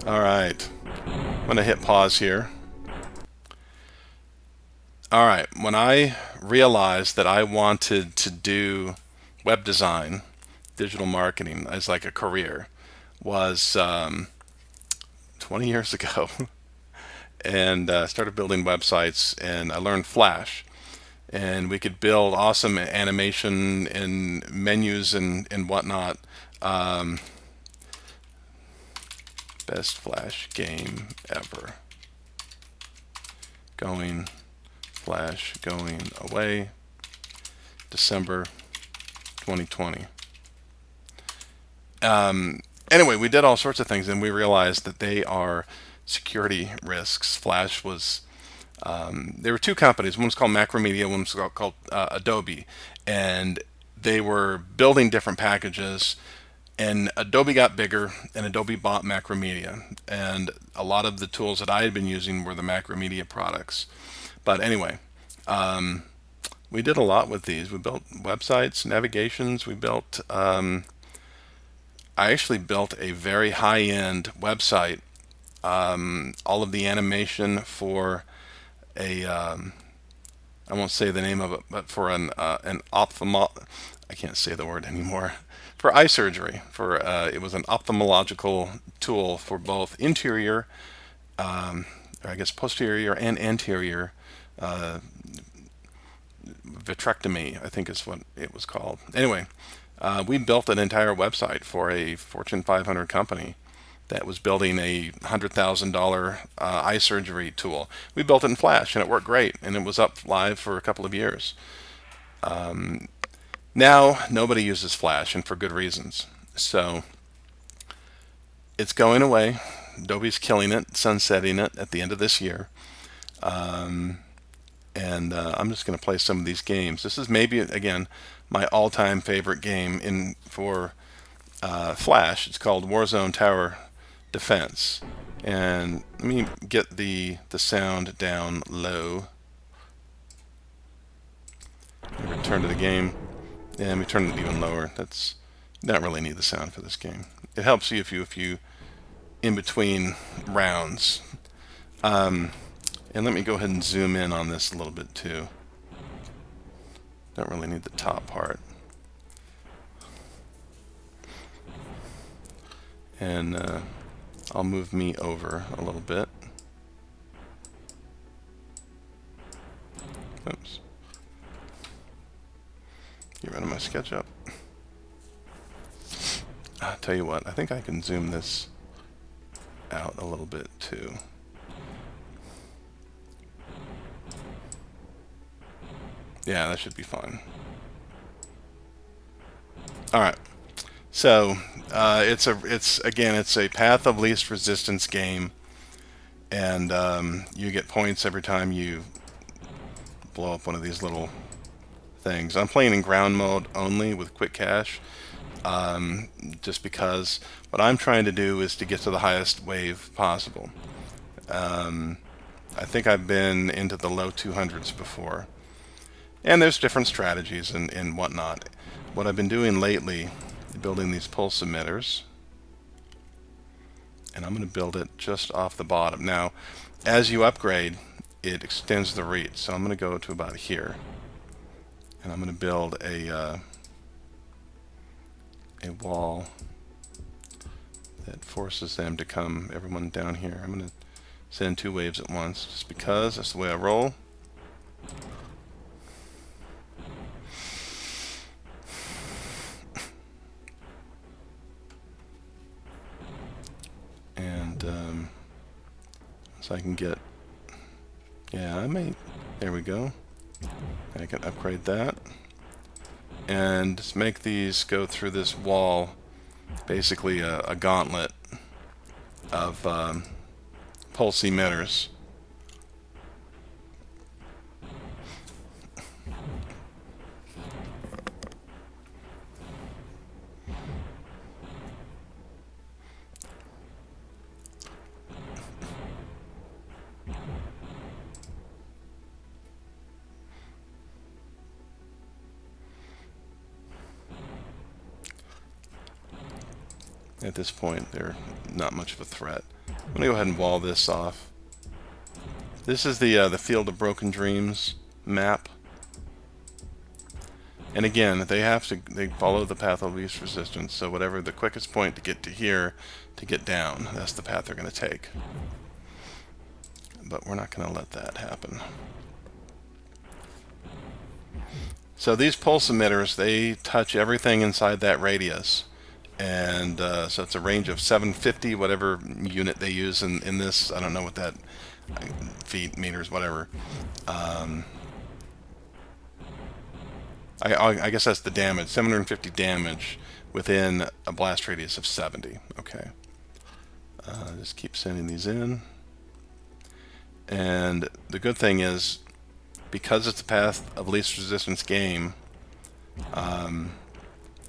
All right, I'm gonna hit pause here. All right, when I realized that I wanted to do web design, digital marketing as like a career, was 20 years ago, and started building websites, and I learned Flash, and we could build awesome animation and menus and whatnot. Um, Best Flash game ever. Going Flash going away. December 2020. Anyway, we did all sorts of things, and we realized that they are security risks. Flash was there were two companies. One was called Macromedia, one was called Adobe, and they were building different packages. And Adobe got bigger, and Adobe bought Macromedia, and a lot of the tools that I had been using were the Macromedia products. But anyway, we did a lot with these. We built websites, navigations. I actually built a very high-end website. All of the animation for a I won't say the name of it, but for an I can't say the word anymore. For eye surgery, it was an ophthalmological tool for both interior, or I guess posterior and anterior vitrectomy, I think is what it was called. Anyway, we built an entire website for a Fortune 500 company that was building a $100,000 eye surgery tool. We built it in Flash, and it worked great, and it was up live for a couple of years. Now, nobody uses Flash, and for good reasons. So it's going away. Adobe's killing it, sunsetting it at the end of this year. And I'm just going to play some of these games. This is maybe, again, my all-time favorite game for Flash. It's called Warzone Tower Defense. And let me get the sound down low. Return to the game, and we turn it even lower. That's you don't really need the sound for this game. It helps you if you in between rounds. And let me go ahead and zoom in on this a little bit too. Don't really need the top part. And I'll move me over a little bit. Oops. Get rid of my SketchUp. I'll tell you what, I think I can zoom this out a little bit too. Yeah, that should be fine. All right. So it's a path of least resistance game, and you get points every time you blow up one of these little things. I'm playing in ground mode only with quick cache, just because what I'm trying to do is to get to the highest wave possible. I think I've been into the low 200s before. And there's different strategies and whatnot. What I've been doing lately, building these pulse emitters, and I'm going to build it just off the bottom. Now, as you upgrade, it extends the reach. So I'm going to go to about here, and I'm going to build a wall that forces them to come, everyone down here. I'm going to send two waves at once, just because that's the way I roll. So I can get, yeah, there we go. I can upgrade that. And just make these go through this wall, basically a gauntlet of pulse emitters. At this point, they're not much of a threat. I'm going to go ahead and wall this off. This is the Field of Broken Dreams map. And again, they follow the path of least resistance. So whatever the quickest point to get to here to get down, that's the path they're going to take. But we're not going to let that happen. So these pulse emitters, they touch everything inside that radius. And so it's a range of 750, whatever unit they use in this. I don't know what that, feet, meters, whatever. I guess that's the damage, 750 damage within a blast radius of 70. Okay. Just keep sending these in. And the good thing is, because it's a path of least resistance game,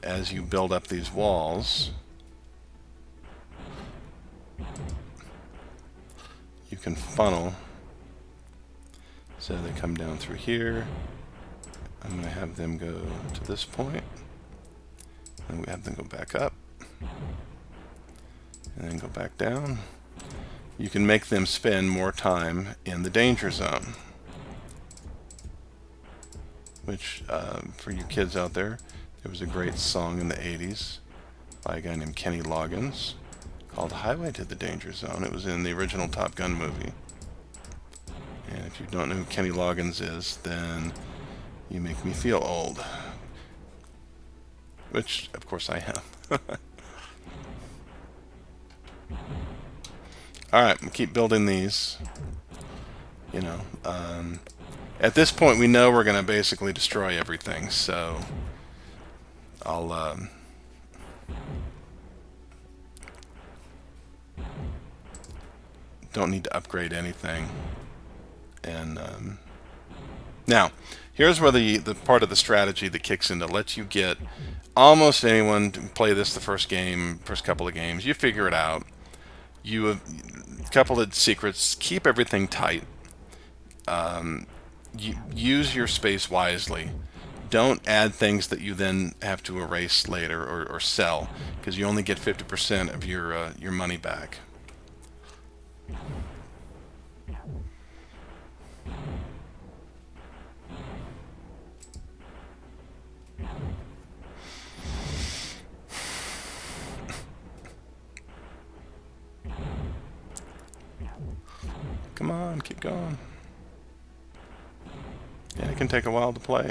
as you build up these walls, you can funnel. So they come down through here. I'm going to have them go to this point, and we have them go back up, and then go back down. You can make them spend more time in the danger zone, which, for you kids out there, there was a great song in the 80s by a guy named Kenny Loggins called Highway to the Danger Zone. It was in the original Top Gun movie. And if you don't know who Kenny Loggins is, then you make me feel old. Which, of course, I am. Alright, we'll keep building these. You know, at this point we know we're going to basically destroy everything, so I'll don't need to upgrade anything. And now, here's where the part of the strategy that kicks in to let you get almost anyone to play this the first couple of games. You figure it out. You have a couple of secrets. Keep everything tight. You use your space wisely. Don't add things that you then have to erase later or sell, because you only get 50% of your money back. Come on, keep going. Yeah, it can take a while to play.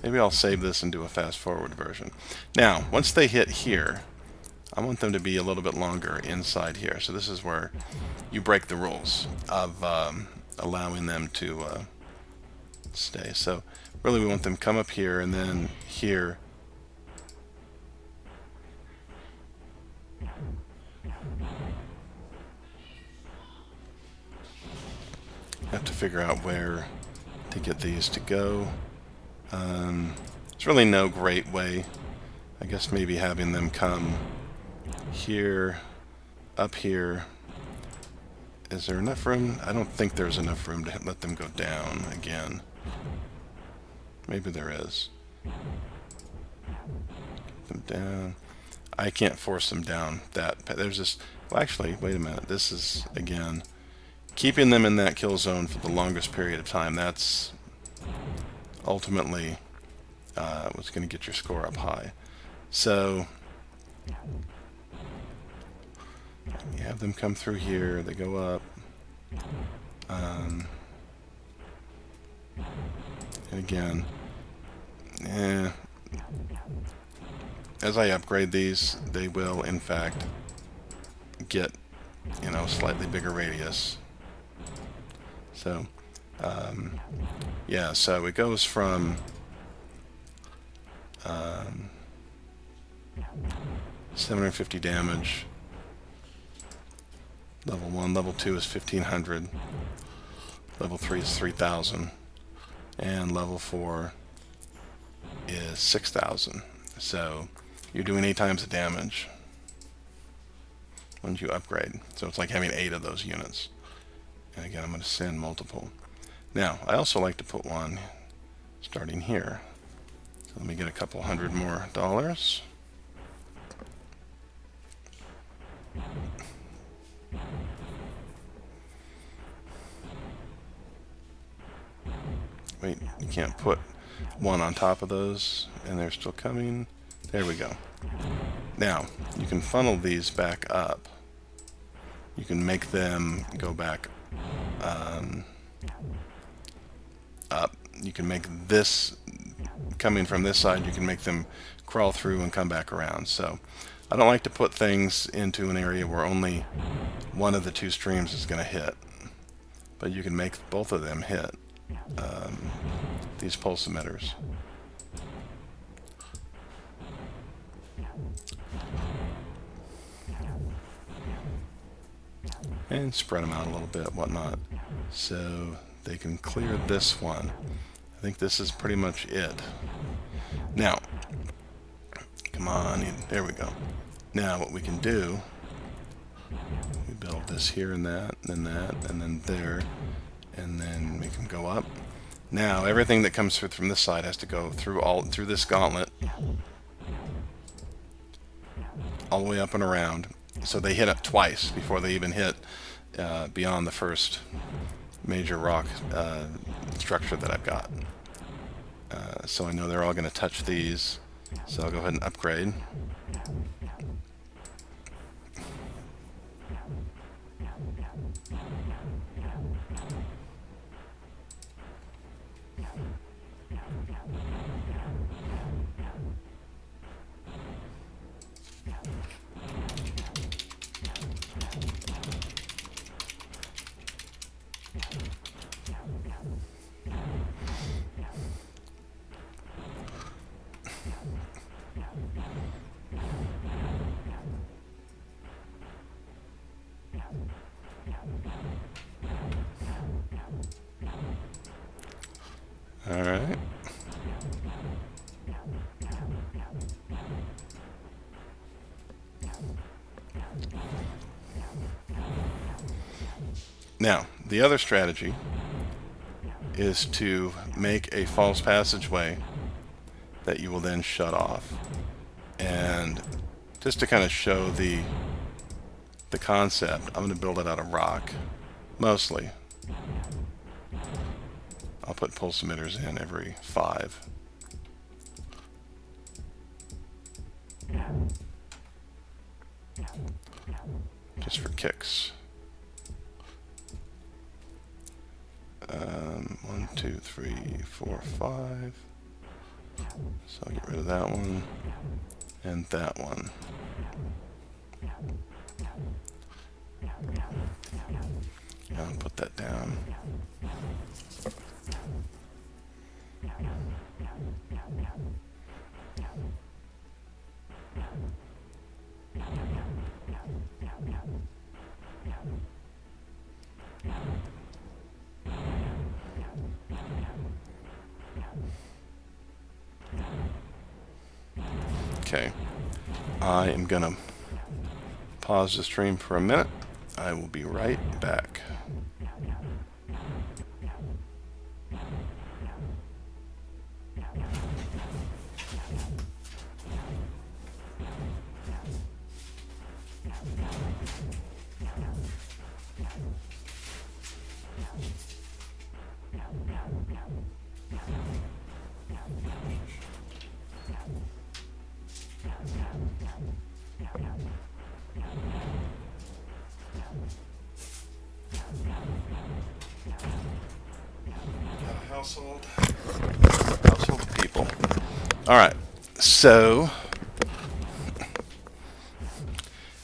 Maybe I'll save this and do a fast forward version. Now, once they hit here, I want them to be a little bit longer inside here. So this is where you break the rules of allowing them to stay. So really we want them to come up here and then here. Have to figure out where to get these to go. There's really no great way. I guess maybe having them come here, up here. Is there enough room? I don't think there's enough room to let them go down again. Maybe there is. Get them down. I can't force them down. There's this. Well, actually, wait a minute. This is again keeping them in that kill zone for the longest period of time. That's ultimately what's going to get your score up high. So you have them come through here, they go up, and again, as I upgrade these, they will in fact get, you know, slightly bigger radius. So yeah, so it goes from 750 damage. Level 1, level 2 is 1500. Level 3 is 3000. And level 4 is 6000. So you're doing 8 times the damage once you upgrade. So it's like having 8 of those units. And again, I'm going to send multiple. Now, I also like to put one starting here. So let me get a couple $100 more. You can't put one on top of those, and they're still coming. There we go. Now, you can funnel these back up. You can make them go back up. You can make this, coming from this side, you can make them crawl through and come back around. So I don't like to put things into an area where only one of the two streams is going to hit. But you can make both of them hit these pulse emitters. And spread them out a little bit, whatnot, so they can clear this one. I think this is pretty much it. Now, come on, there we go. Now what we can do, we build this here and that, and then there, and then make them go up. Now everything that comes through from this side has to go through this gauntlet, all the way up and around. So they hit up twice before they even hit beyond the first major rock structure that I've got. So I know they're all going to touch these, so I'll go ahead and upgrade. All right. Now, the other strategy is to make a false passageway that you will then shut off. And just to kind of show the concept, I'm going to build it out of rock, mostly. I'll put pulse emitters in every 5. Just for kicks. 1, 2, 3, 4, 5. So I'll get rid of that one and that one. I'll put that down. Okay, I am gonna pause the stream for a minute. I will be right back. Household people. All right, so,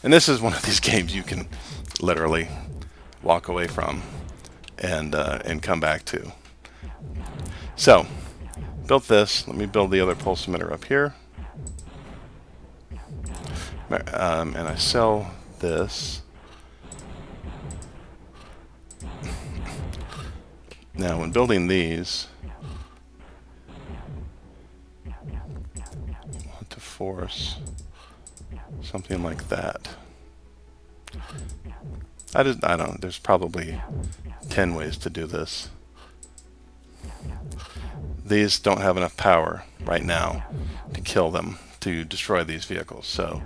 and this is one of these games you can literally walk away from and come back to. So, built this. Let me build the other pulse emitter up here, and I sell this. Now, when building these, you want to force something like that. I don't. There's probably 10 ways to do this. These don't have enough power right now to kill them, to destroy these vehicles. So,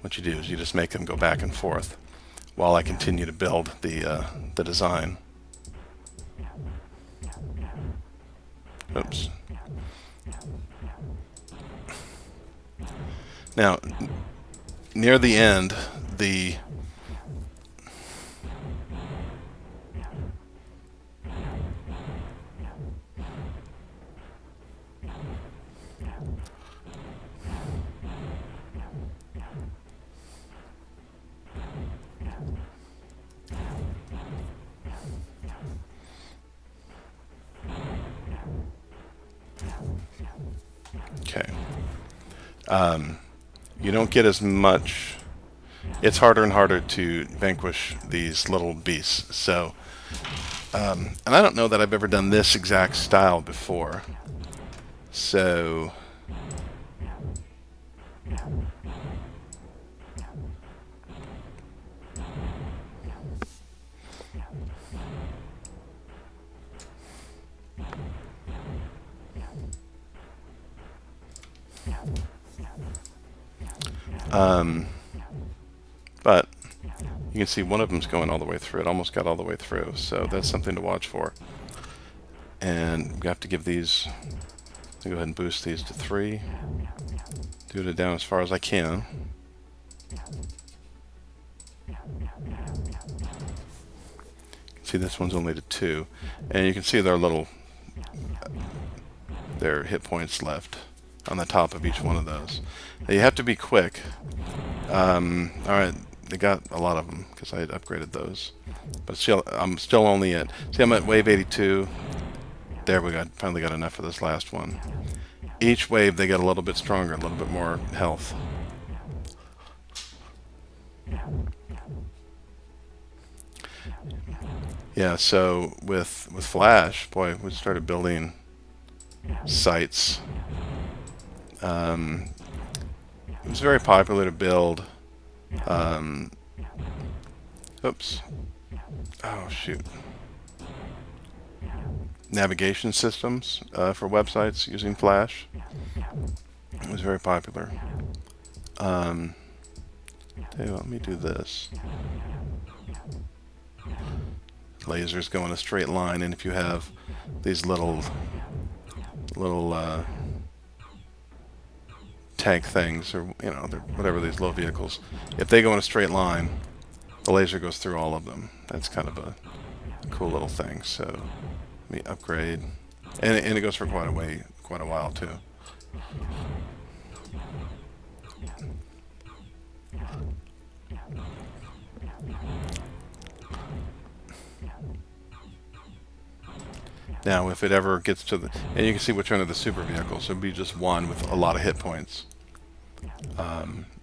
what you do is you just make them go back and forth while I continue to build the design. Oops. Now, near the end, the okay. You don't get as much. It's harder and harder to vanquish these little beasts. So, and I don't know that I've ever done this exact style before. So, but you can see one of them's going all the way through. It almost got all the way through. So that's something to watch for. And we have to give these, go ahead and boost these to 3. Do it down as far as I can. See, this one's only to 2. And you can see their hit points left on the top of each one of those. Now you have to be quick. Alright, they got a lot of them because I had upgraded those. But still, I'm still only at, see, I'm at wave 82. There we got, finally got enough for this last one. Each wave they get a little bit stronger, a little bit more health. Yeah, so with Flash, boy, we started building sites. It was very popular to build. Oops. Oh, shoot. Navigation systems for websites using Flash. It was very popular. Hey, let me do this. Lasers go in a straight line, and if you have these little tank things, or whatever, these little vehicles, if they go in a straight line, the laser goes through all of them. That's kind of a cool little thing. So let me upgrade, and it goes for quite a while too. Now, if it ever gets to the, and you can see which one of the super vehicles, it'll be just one with a lot of hit points.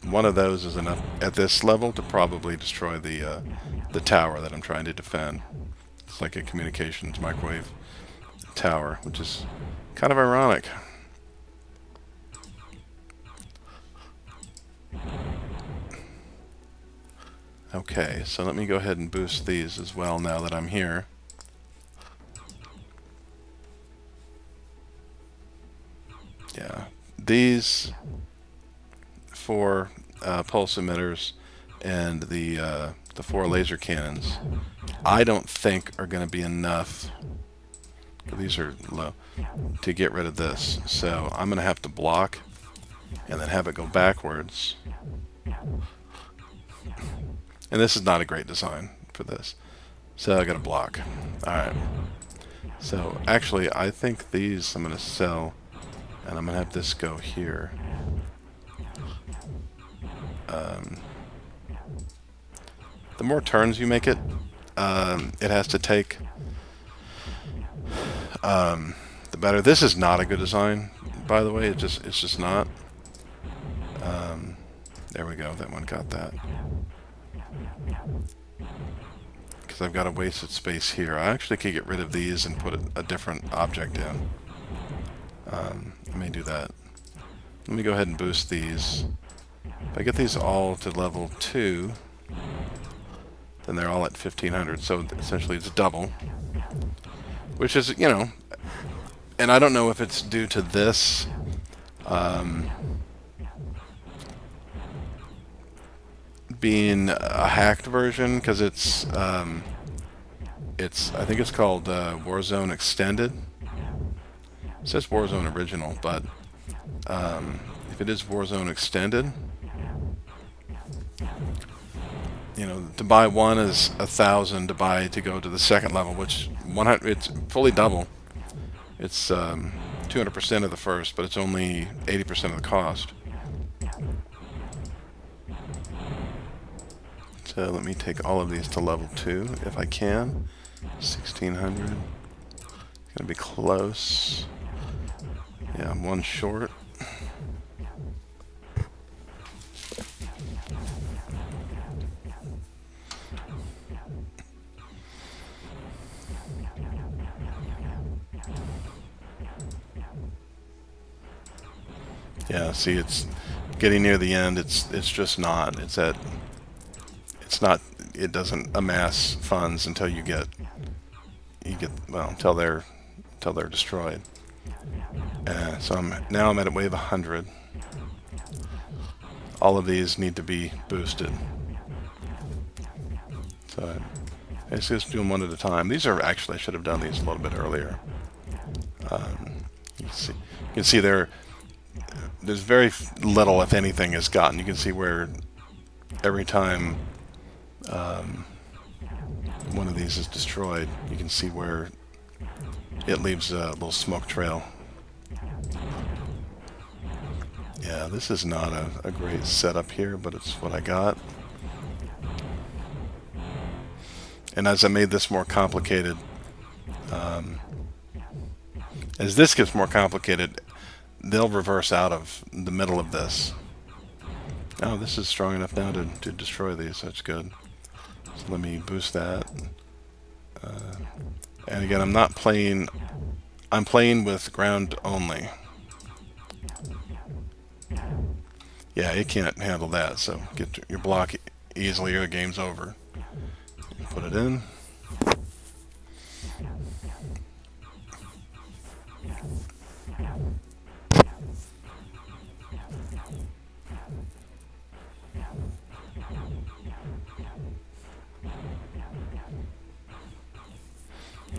One of those is enough at this level to probably destroy the tower that I'm trying to defend. It's like a communications microwave tower, which is kind of ironic. Okay, so let me go ahead and boost these as well now that I'm here. Yeah, these 4 pulse emitters and the 4 laser cannons, I don't think are going to be enough. These are low to get rid of this, so I'm going to have to block and then have it go backwards. And this is not a great design for this, so I got to block. All right. So actually, I think these I'm going to sell. And I'm going to have this go here. The more turns you make it, it has to take, the better. This is not a good design, by the way. It's just not. There we go. That one got that. Because I've got a wasted space here. I actually could get rid of these and put a different object in. Let me do that. Let me go ahead and boost these. If I get these all to level 2, then they're all at 1500. So essentially it's double. Which is, and I don't know if it's due to this. Being a hacked version, because I think it's called Warzone Extended. It says Warzone Original, but if it is Warzone Extended, you know, to buy one is 1,000 to buy to go to the second level, which 100, it's fully double. It's 200% of the first, but it's only 80% of the cost. So let me take all of these to level 2 if I can. 1,600. It's gonna be close. Yeah, I'm one short. Yeah, see, it's getting near the end. It's just not. It's not. It doesn't amass funds until you get well, until they're destroyed. So I'm at wave 100. All of these need to be boosted. So let's just do them one at a time. These are actually, I should have done these a little bit earlier. You can see there's very little, if anything, is gotten. You can see where every time one of these is destroyed, you can see where it leaves a little smoke trail. Yeah, this is not a great setup here, but it's what I got. And as I made this more complicated, as this gets more complicated, they'll reverse out of the middle of this. Oh, this is strong enough now to destroy these. That's good. So let me boost that. And again, I'm playing with ground only. Yeah, it can't handle that, so get your block easily or the game's over. Put it in.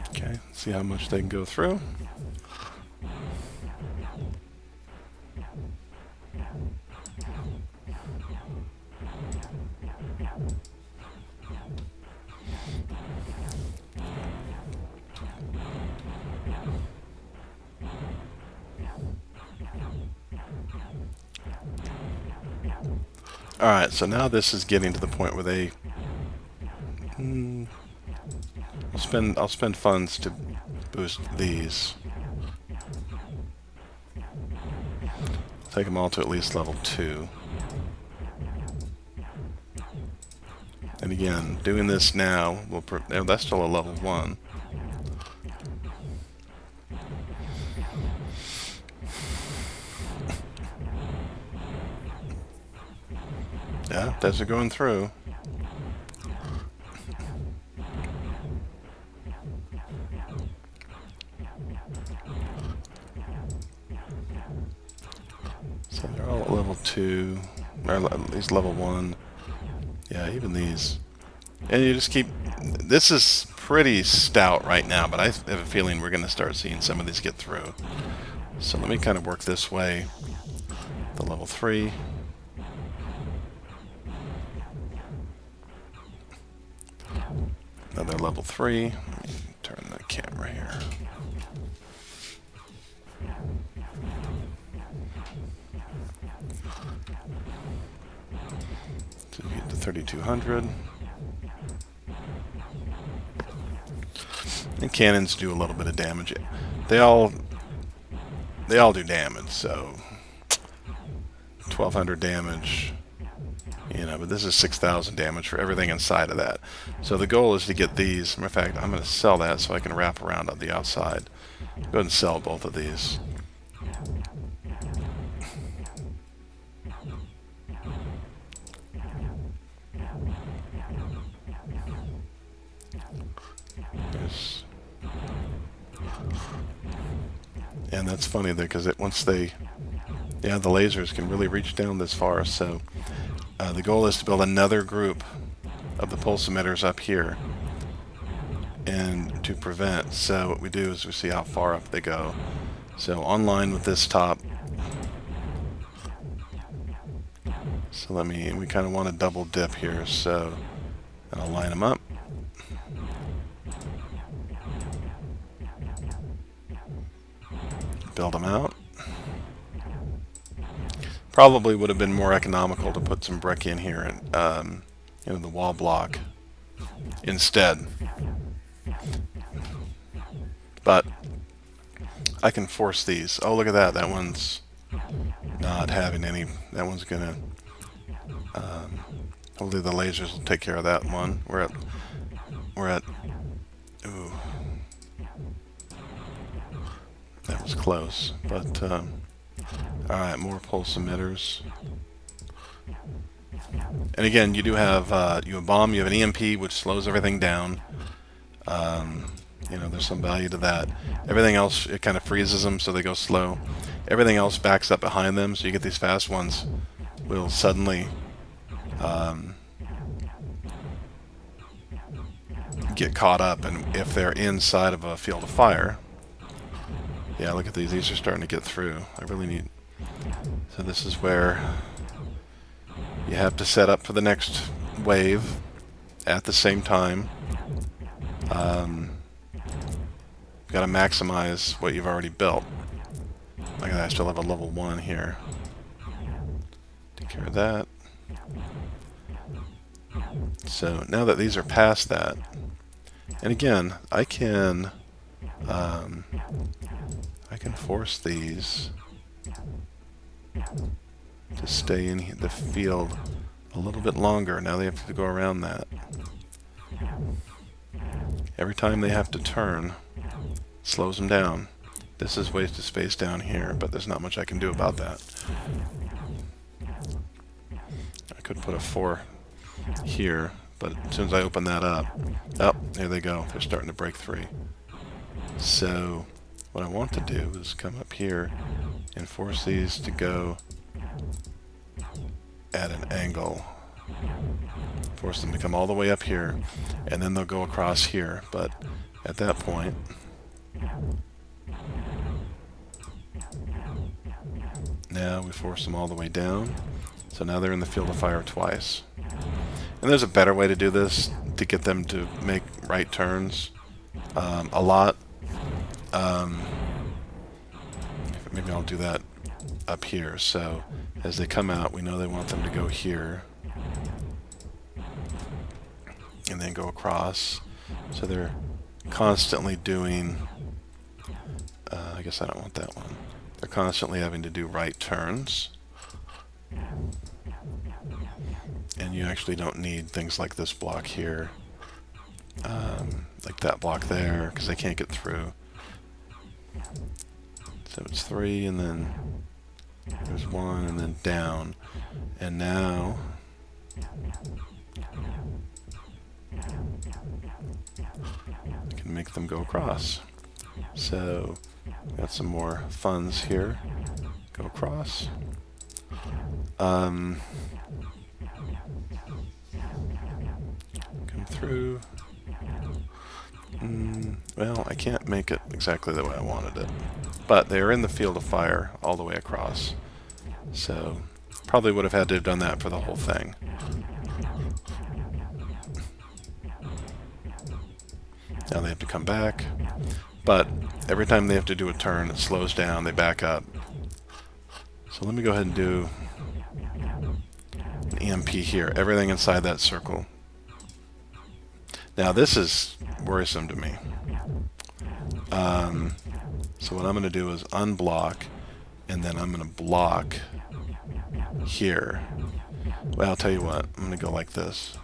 Okay, see how much they can go through. Alright, so now this is getting to the point where they I'll spend funds to boost these. I'll take them all to at least level 2. And again, doing this now will that's still a level 1. Yeah, those are going through. So they're all at level 2, or at least level 1. Yeah, even these. And you just keep... This is pretty stout right now, but I have a feeling we're going to start seeing some of these get through. So let me kind of work this way. The level 3. Another level 3. Let me turn the camera here. To get to 3,200. And cannons do a little bit of damage. They all do damage, so 1,200 damage. You know, but this is 6,000 damage for everything inside of that. So the goal is to get these. Matter of fact, I'm going to sell that so I can wrap around on the outside. Go ahead and sell both of these. And that's funny because once the lasers can really reach down this far. So the goal is to build another group of the pulse emitters up here and to prevent. So what we do is we see how far up they go. So online with this top. So we kind of want to double dip here, so I'll line them up. Build them out. Probably would have been more economical to put some brick in here and the wall block instead. But I can force these. Oh, look at that. That one's not having any. That one's gonna. Hopefully the lasers will take care of that one. We're at. Ooh, that was close. But all right, more pulse emitters. And again, you do have you have a bomb, you have an EMP, which slows everything down. There's some value to that. Everything else, it kind of freezes them, so they go slow. Everything else backs up behind them, so you get these fast ones will suddenly get caught up, and if they're inside of a field of fire, yeah, look at these. These are starting to get through. I really need. So this is where you have to set up for the next wave at the same time. Got to maximize what you've already built. Look at that, I still have a level 1 here. Take care of that. So now that these are past that, and again, I can force these to stay in the field a little bit longer. Now they have to go around that. Every time they have to turn, slows them down. This is wasted space down here, but there's not much I can do about that. I could put a 4 here, but as soon as I open that up, oh, there they go. They're starting to break 3. So what I want to do is come up here and force these to go at an angle. Force them to come all the way up here, and then they'll go across here. But at that point, now we force them all the way down. So now they're in the field of fire twice. And there's a better way to do this to get them to make right turns a lot. Maybe I'll do that up here. So as they come out, we know they want them to go here and then go across. So they're constantly doing, I guess I don't want that one. They're constantly having to do right turns. And you actually don't need things like this block here, like that block there, because they can't get through. So it's 3, and then there's 1, and then down. And now I can make them go across. So got some more funds here. Go across. Come through. Well, I can't make it exactly the way I wanted it. But they are in the field of fire all the way across. So probably would have had to have done that for the whole thing. Now they have to come back. But every time they have to do a turn, it slows down, they back up. So let me go ahead and do an EMP here. Everything inside that circle. Now this is worrisome to me. So what I'm going to do is unblock, and then I'm going to block here. Well, I'll tell you what, I'm going to go like this.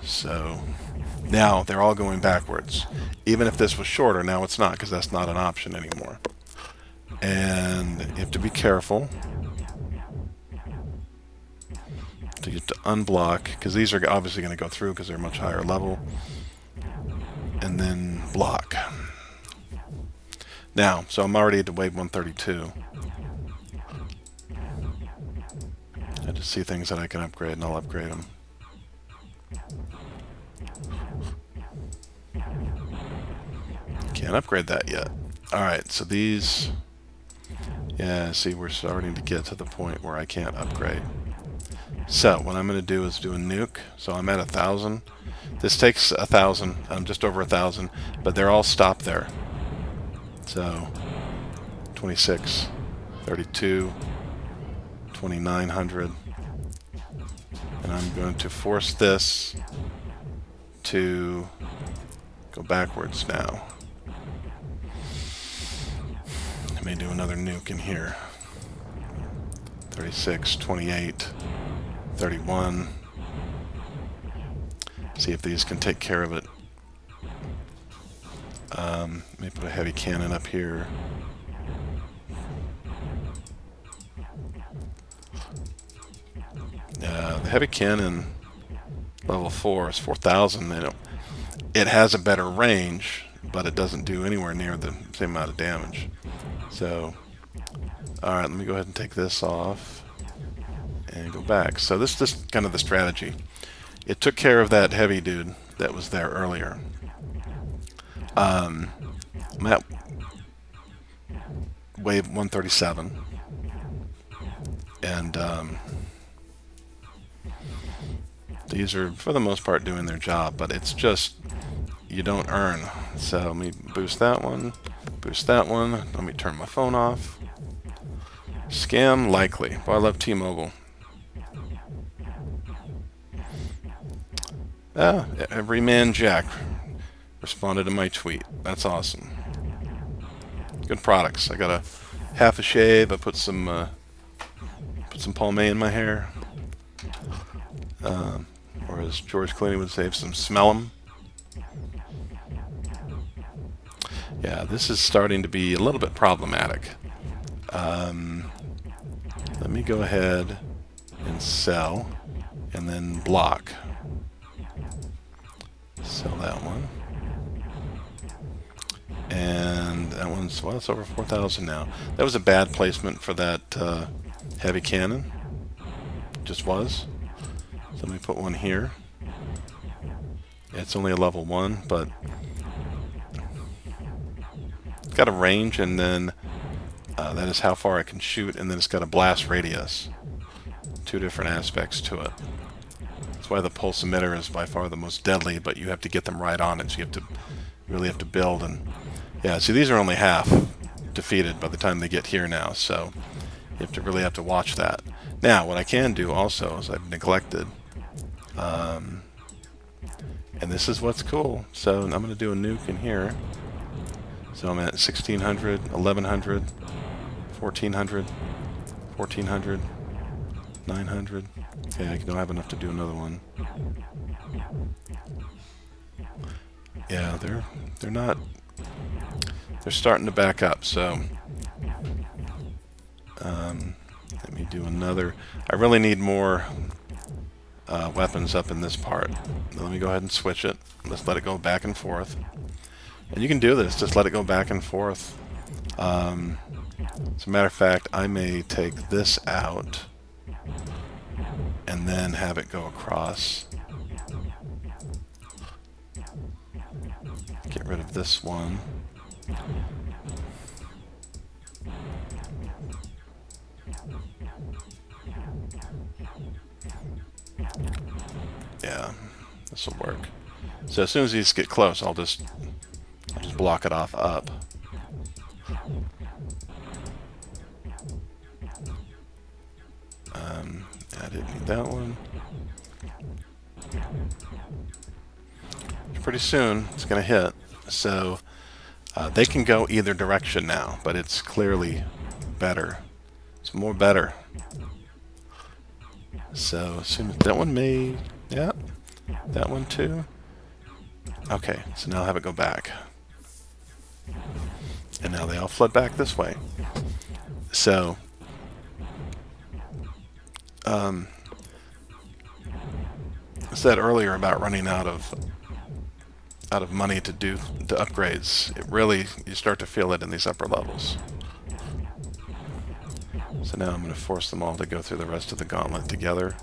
So now they're all going backwards. Even if this was shorter, now it's not, because that's not an option anymore. And you have to be careful to get to unblock, because these are obviously going to go through because they're much higher level. And then block. Now, so I'm already at wave 132. I just see things that I can upgrade, and I'll upgrade them. Can't upgrade that yet. Alright, so these, yeah, see, we're starting to get to the point where I can't upgrade. So what I'm going to do is do a nuke. So I'm at 1,000. This takes 1,000, just over 1,000, but they're all stopped there. So 26, 32, 2,900, and I'm going to force this to go backwards now. I may do another nuke in here. 36, 28, 31. See if these can take care of it. Let me put a heavy cannon up here. The heavy cannon level 4 is 4,000. It has a better range, but it doesn't do anywhere near the same amount of damage. So, alright, let me go ahead and take this off and go back. So this is kind of the strategy. It took care of that heavy dude that was there earlier. I'm at wave 137, and these are for the most part doing their job, but it's just you don't earn. So let me boost that one, boost that one. Let me turn my phone off. Scam likely. Well, I love T-Mobile. Everyman Jack responded to my tweet. That's awesome. Good products. I got a half a shave. I put some pomade in my hair. Or as George Clooney would say, some smell 'em. Yeah, this is starting to be a little bit problematic. Let me go ahead and sell, and then block. Sell that one. And that one's, well, it's over 4,000 now. That was a bad placement for that heavy cannon. Just was. So let me put one here. It's only a level 1, but it's got a range, and then that is how far I can shoot, and then it's got a blast radius. Two different aspects to it. That's why the pulse emitter is by far the most deadly, but you have to get them right on it, so you really have to build. And yeah, see, these are only half defeated by the time they get here now, so you really have to watch that. Now, what I can do also is I've neglected, and this is what's cool. So I'm going to do a nuke in here. So I'm at 1,600, 1,100, 1,400, 1,400, 900. Okay, I don't have enough to do another one. Yeah, they're not. They're starting to back up. So let me do another. I really need more weapons up in this part. Let me go ahead and switch it. Let's let it go back and forth. And you can do this. Just let it go back and forth. As a matter of fact, I may take this out and then have it go across. Get rid of this one. Yeah, this will work. So as soon as these get close, I'll just block it off up. I didn't need that one. Pretty soon it's going to hit. So they can go either direction now, but it's clearly better. It's more better. So as soon as that one may, yeah, that one too. Okay, so now I'll have it go back. And now they all flood back this way. So I said earlier about running out of money to do the upgrades. It really, you start to feel it in these upper levels. So now I'm going to force them all to go through the rest of the gauntlet together.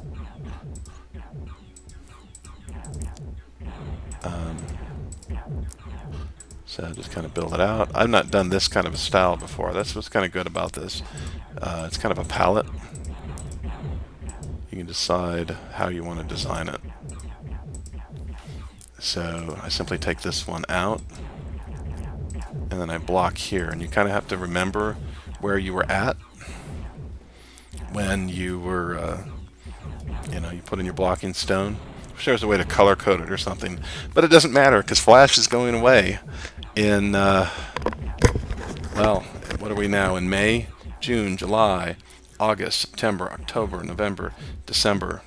So So just kind of build it out. I've not done this kind of a style before. That's what's kind of good about this. It's kind of a palette. You can decide how you want to design it. So I simply take this one out, and then I block here. And you kind of have to remember where you were at when you were, you put in your blocking stone. I wish there was a way to color code it or something, but it doesn't matter because Flash is going away in, well, what are we now? In May, June, July, August, September, October, November, December.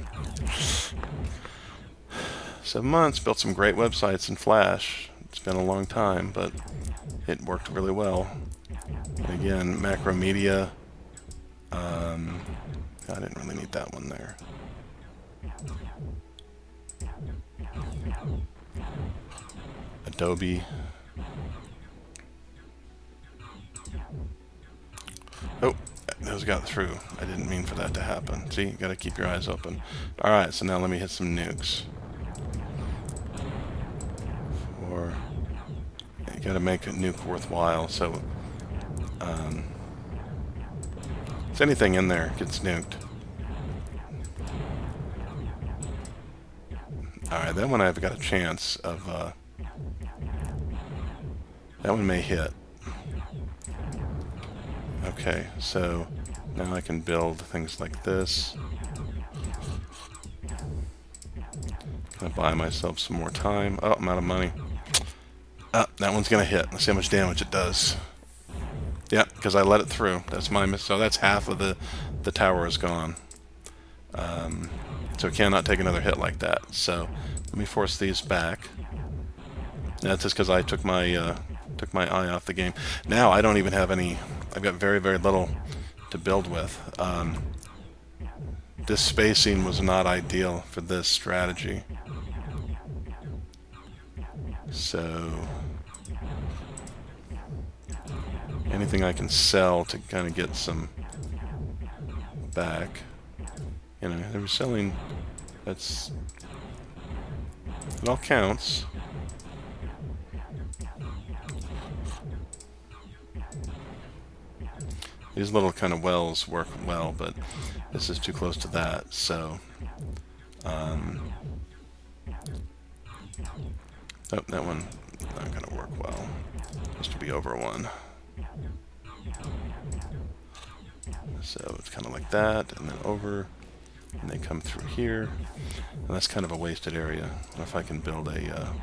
7 months, built some great websites in Flash. It's been a long time, but it worked really well. And again, Macromedia. I didn't really need that one there. Adobe. Oh, those got through. I didn't mean for that to happen. See, you gotta keep your eyes open. Alright, so now let me hit some nukes. You gotta make a nuke worthwhile, so if anything in there gets nuked. Alright, that one I've got a chance of, that one may hit. Okay, so now I can build things like this. Gonna buy myself some more time. Oh, I'm out of money. That one's gonna hit. Let's see how much damage it does. Yeah, because I let it through. That's my miss. So that's half of the tower is gone. So it cannot take another hit like that. So let me force these back. That's just because I took my eye off the game. Now I don't even have any. I've got very, very little to build with. This spacing was not ideal for this strategy. So anything I can sell to kind of get some back. They were selling. It all counts. These little kind of wells work well, but this is too close to that, so oh, that one not gonna work well. Just to be over one. So it's kind of like that, and then over, and they come through here, and that's kind of a wasted area. What if I can build a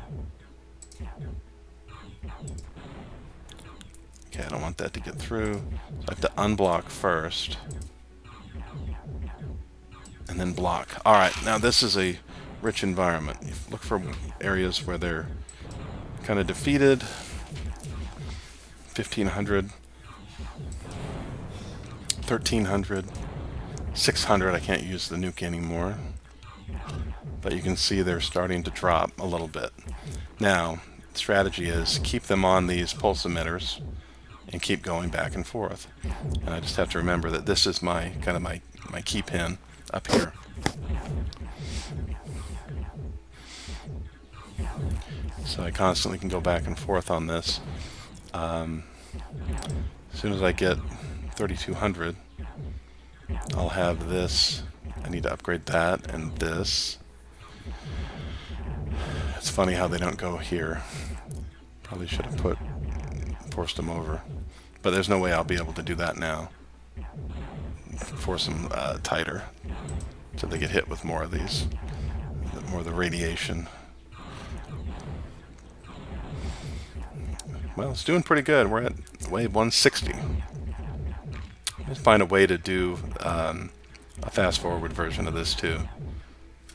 okay, I don't want that to get through, so I have to unblock first and then block. Alright, now this is a rich environment. You look for areas where they're kind of defeated. 1500, 1300, 600. I can't use the nuke anymore, but you can see they're starting to drop a little bit. Now, the strategy is keep them on these pulse emitters and keep going back and forth. And I just have to remember that this is my kind of my key pin up here. So I constantly can go back and forth on this. As soon as I get 3200, I'll have this. I need to upgrade that and this. It's funny how they don't go here. Probably should have forced them over. But there's no way I'll be able to do that now. Force them tighter so they get hit with more of these, more of the radiation. Well, it's doing pretty good. We're at wave 160. Let's find a way to do a fast forward version of this too.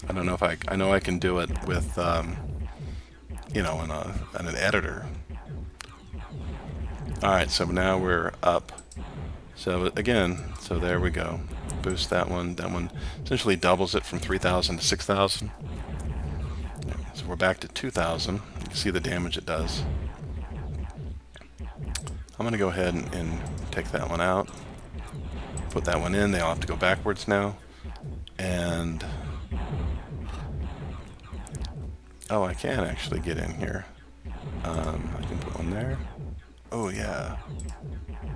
I don't know if I know I can do it with in an editor. Alright, so now we're up. So again, so there we go. Boost that one. That one essentially doubles it from 3,000 to 6,000. So we're back to 2,000. You can see the damage it does. I'm going to go ahead and take that one out. Put that one in. They all have to go backwards now. And oh, I can actually get in here. I can put one one there. Oh yeah.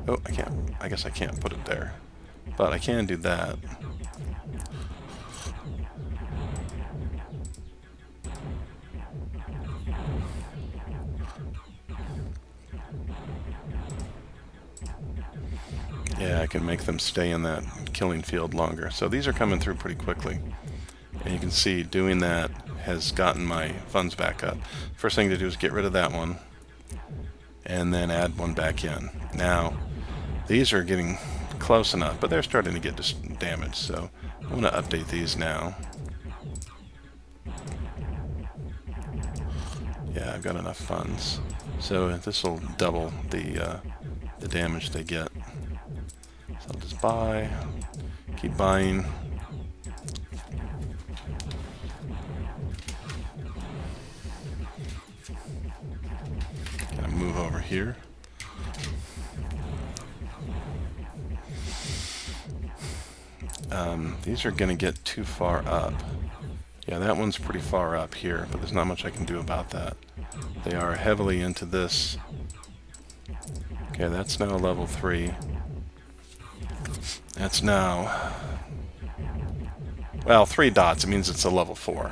Oh, I can't. I guess I can't put it there. But I can do that. Yeah, I can make them stay in that killing field longer. So these are coming through pretty quickly. And you can see doing that has gotten my funds back up. First thing to do is get rid of that one and then add one back in. Now, these are getting close enough, but they're starting to get damaged. So I'm going to update these now. Yeah, I've got enough funds. So this will double the damage they get. So I'll just buy, keep buying. Gonna move over here. These are gonna get too far up. Yeah, that one's pretty far up here, but there's not much I can do about that. They are heavily into this. Okay, that's now level 3. That's now, well, 3 dots. It means it's a level 4.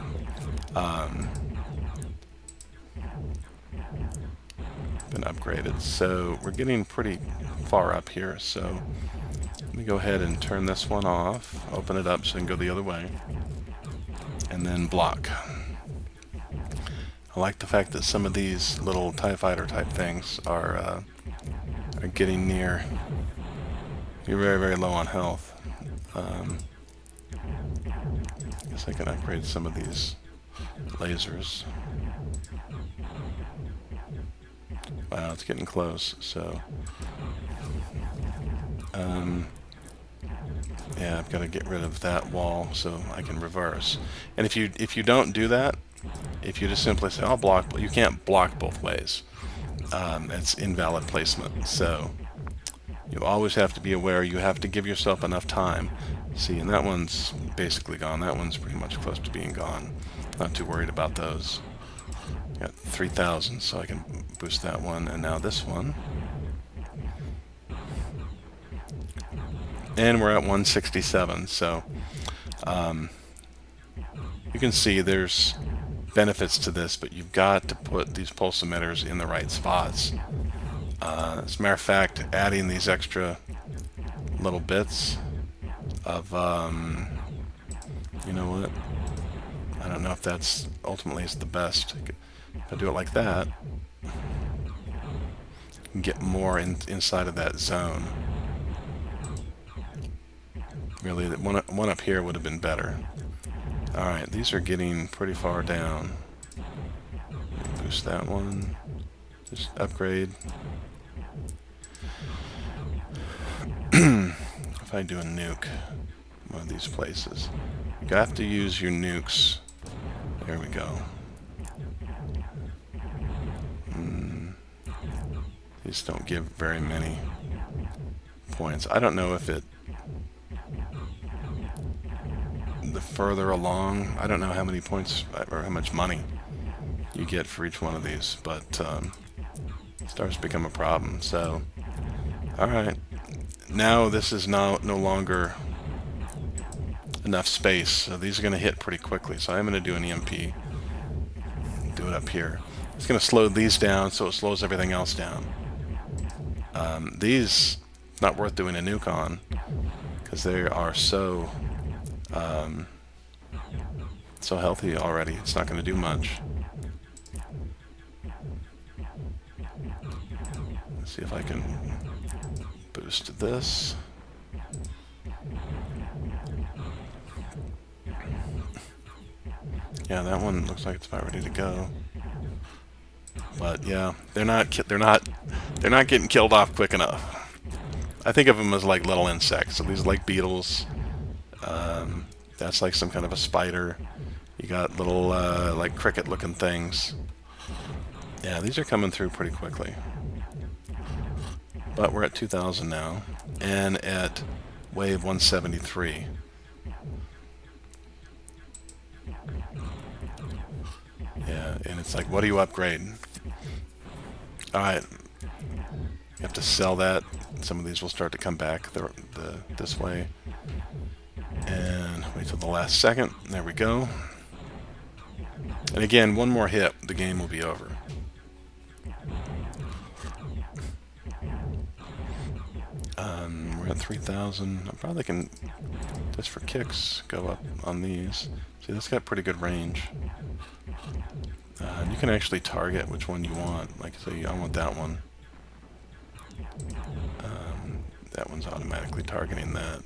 Been upgraded. So we're getting pretty far up here. So let me go ahead and turn this one off. Open it up so I can go the other way. And then block. I like the fact that some of these little TIE fighter type things are getting near. You're very, very low on health. I guess I can upgrade some of these lasers. Wow, it's getting close. So, yeah, I've got to get rid of that wall so I can reverse. And if you don't do that, if you just simply say, "I'll block," you can't block both ways. It's invalid placement. So you always have to be aware. You have to give yourself enough time. See, and that one's basically gone. That one's pretty much close to being gone. Not too worried about those. Got 3,000, so I can boost that one. And now this one. And we're at 167. So you can see there's benefits to this, but you've got to put these pulse emitters in the right spots. As a matter of fact, adding these extra little bits of, you know what? I don't know if that's ultimately is the best. If I do it like that, you can get more inside of that zone. Really, one up here would have been better. Alright, these are getting pretty far down. Boost that one. Just upgrade. If I do a nuke, one of these places, you have to use your nukes. There we go. These don't give very many points. I don't know if it... The further along, I don't know how many points or how much money you get for each one of these, but it starts to become a problem. So, alright. Now this is no longer enough space, so these are going to hit pretty quickly. So I'm going to do an EMP. Do it up here. It's going to slow these down, so it slows everything else down. These, not worth doing a nuke on, because they are so so healthy already. It's not going to do much. Let's see if I can boost this. Yeah, that one looks like it's about ready to go. But yeah, they're not getting killed off quick enough. I think of them as like little insects. So these are like beetles. That's like some kind of a spider. You got little like cricket-looking things. Yeah, these are coming through pretty quickly. But we're at 2,000 now, and at wave 173. Yeah, and it's like, what do you upgrade? All right, you have to sell that. Some of these will start to come back this way. And wait till the last second. There we go. And again, one more hit, the game will be over. We're at 3,000. I probably can, just for kicks, go up on these. See, that's got pretty good range. You can actually target which one you want. Like, say, I want that one. That one's automatically targeting that.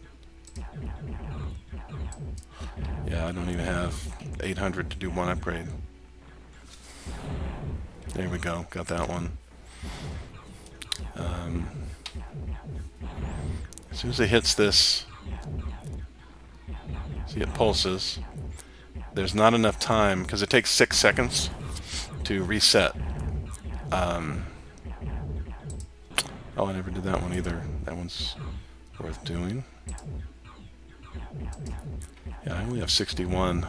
Yeah, I don't even have 800 to do one upgrade. There we go, got that one. As soon as it hits this, see it pulses. There's not enough time, because it takes 6 seconds to reset. Oh, I never did that one either. That one's worth doing. Yeah, I only have 61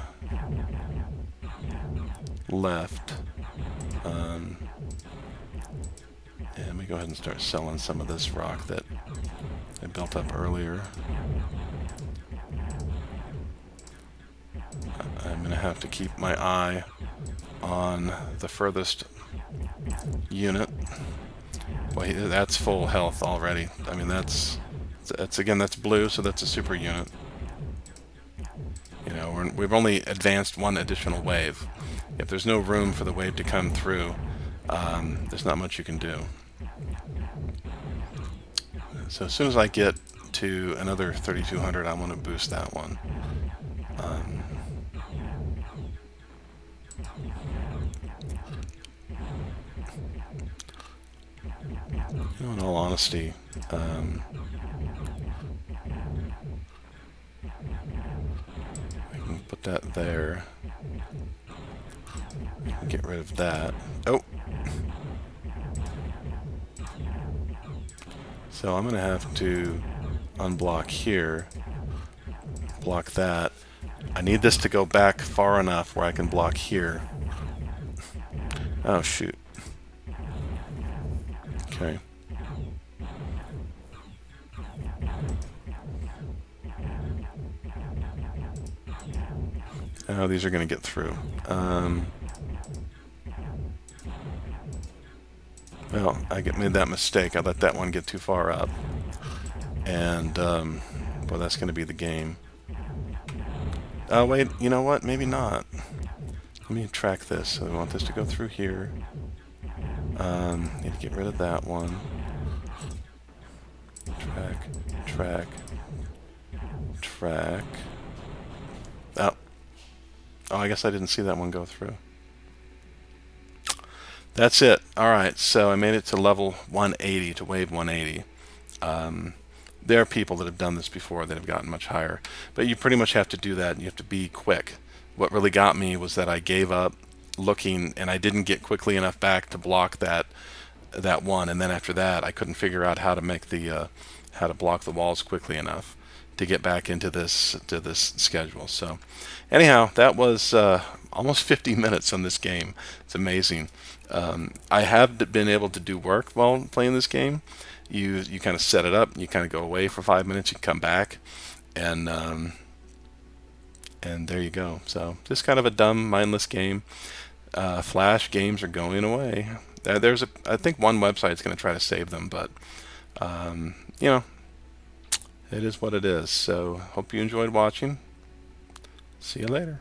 left. Yeah, let me go ahead and start selling some of this rock that I built up earlier. I'm going to have to keep my eye on the furthest unit. Boy, that's full health already. I mean, that's again, that's blue, so that's a super unit. You know, we've only advanced one additional wave. If there's no room for the wave to come through, there's not much you can do. So as soon as I get to another 3,200, I want to boost that one. You know, in all honesty, I can put that there. I can get rid of that. Oh! So I'm going to have to unblock here, block that. I need this to go back far enough where I can block here. Oh, shoot. Okay. Oh, these are going to get through. Well, I made that mistake. I let that one get too far up. And, well, that's going to be the game. Oh, wait, you know what? Maybe not. Let me track this. So we want this to go through here. Need to get rid of that one. Track, track, track. Oh. Oh, I guess I didn't see that one go through. That's it. Alright, so I made it to level 180, to wave 180. There are people that have done this before that have gotten much higher. But you pretty much have to do that, and you have to be quick. What really got me was that I gave up looking, and I didn't get quickly enough back to block that one, and then after that I couldn't figure out how to make the how to block the walls quickly enough to get back into this schedule. So anyhow, that was almost 50 minutes on this game. It's amazing. I have been able to do work while playing this game. You kind of set it up, you kind of go away for 5 minutes, you come back, and there you go. So just kind of a dumb, mindless game. Flash games are going away. I think one website's going to try to save them, but you know, it is what it is. So hope you enjoyed watching. See you later.